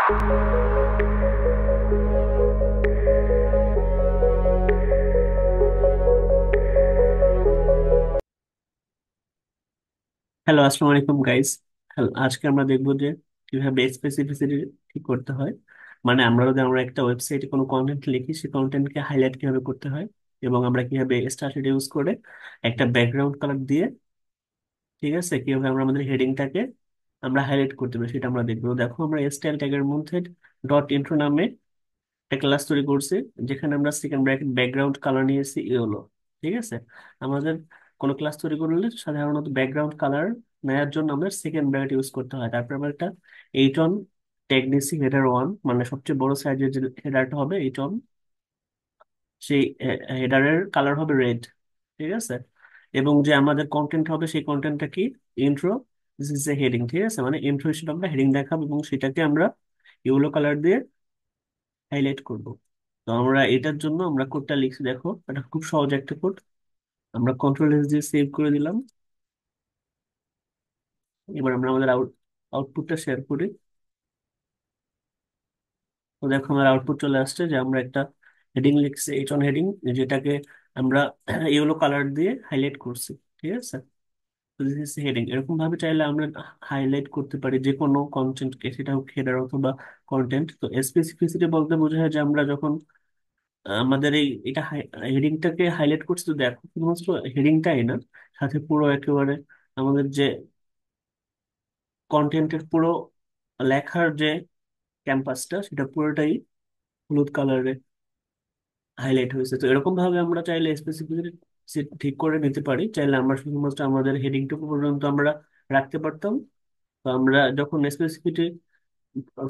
Hello, আসসালামু আলাইকুম guys. আজকে আমরা দেখবো যে কিভাবে স্পেসিফিসিটি ঠিক করতে হয়। মানে আমরা যদি একটা ওয়েবসাইটে কোনো কন্টেন্ট লিখি, সেই কন্টেন্টকে হাইলাইট কিভাবে করতে হয়, এবং আমরা কিভাবে স্টাইল ইউজ করে একটা ব্যাকগ্রাউন্ড কালার দিয়ে, ঠিক আছে, কিভাবে আমরা আমাদের হেডিংটাকে আমরা হাইলাইট করতে পারি সেটা আমরা দেখবো। দেখো, আমরা স্টাইল ট্যাগের মধ্যে ডট ইন্ট্রো নামে একটা ক্লাস তৈরি করছি, যেখানে আমরা সেকেন্ড ব্র্যাকেট ব্যাকগ্রাউন্ড কালার নিয়েছি ইয়েলো। ঠিক আছে, আমাদের কোনো ক্লাস তৈরি করলে সাধারণত ব্যাকগ্রাউন্ড কালার নেওয়ার জন্য আমাদের সেকেন্ড ব্র্যাকেট ইউজ করতে হয়। তারপর আমরা একটা এইট অন ট্যাগ নিয়েছি, হেডার ওয়ান, মানে সবচেয়ে বড় সাইজের যে হেডারটা হবে এইট অন, সেই হেডারের কালার হবে রেড। ঠিক আছে, এবং যে আমাদের কন্টেন্ট হবে সেই কন্টেন্টটা কি, intro, this is a heading. ঠিক আছে, মানে ইন্ট্রো হিসেবে আমরা হেডিং দেখাবো এবং সেটাকে আমরা ইয়েলো কালার দিয়ে হাইলাইট করব। তো আমরা এটার জন্য আমরা কোডটা লিখছি, দেখো এটা খুব সহজ একটা কোড। আমরা কন্ট্রোল এস দিয়ে সেভ করে দিলাম। এবার আমরা আমাদের আউটপুটটা শেয়ার করি। তো দেখো আমার আউটপুট চলে আসছে যে আমরা একটা হেডিং লিখছি, এইচ অন হেডিং, যেটাকে আমরা ইয়েলো কালার দিয়ে হাইলাইট করছি। ঠিক আছে, তো দিস ইজ হেডিং। এরকম ভাবে চাইলে আমরা হাইলাইট করতে পারি যে কোনো কন্টেন্টকে, সেটা হোক হেডার অথবা কন্টেন্ট। তো স্পেসিফিসিটি বলতে বোঝায় যে আমরা যখন আমাদের এটা হেডিংটাকে হাইলাইট করছি, তো দেখো শুধুমাত্র হেডিংটাই না, সাথে পুরো একেবারে আমাদের যে কন্টেন্টের পুরো লেখার যে ক্যাম্পাসটা, সেটা পুরোটাই হলুদ কালারে হাইলাইট হয়েছে। তো এরকম ভাবে আমরা চাইলে স্পেসিফিক ঠিক করে নিতে পারি। চাইলে আমরা শুধুমাত্র আমাদের হেডিংটুকু পর্যন্ত আমরা রাখতে পারতাম। তো আমরা যখন স্পেসিফিটি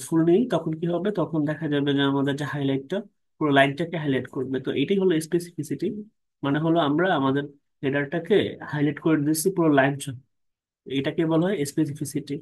ফুল নিই তখন কি হবে, তখন দেখা যাবে যে আমাদের যে হাইলাইটটা পুরো লাইনটাকে হাইলাইট করবে। তো এটাই হলো স্পেসিফিসিটি, মানে হলো আমরা আমাদের হেডারটাকে হাইলাইট করে দিচ্ছি পুরো লাইন। এটাকে বলা হয় স্পেসিফিসিটি।